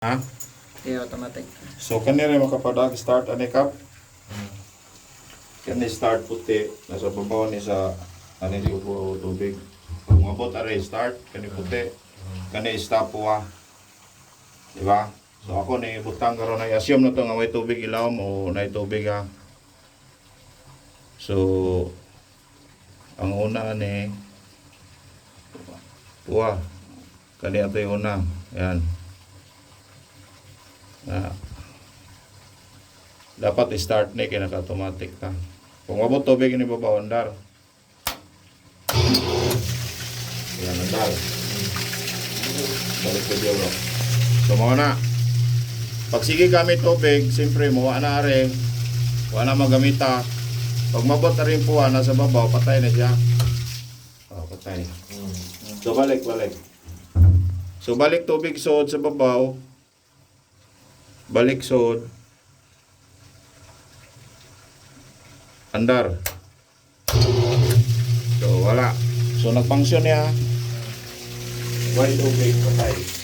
Ha? Kaya automatic. So kanina makapadag start ani kap. Kani start puti nasa babaw ni sa ani di ubo tubig. Pag mabot ari start kani puti. Kani stop wa. Di ba? So ako ni butang karon ay assume na to nga may tubig ilawom o nay tubig ha. So ang una ni wa kani ato yung una. Yan. Dapat i-start na kaya naka-automatic ka. Kung mabot tubig ni baba andar. Yan andar. Balik ko diyo bro. So mo na. Pag sige gamit tubig, siyempre mo na are. Wala magamita. Pag mabot na rin po nasa babaw, patay na siya. Oh, patay. So balik. So balik tubig sod sa babaw. Balik sod. Andar. So wala. So nag-function niya. White tubig patay.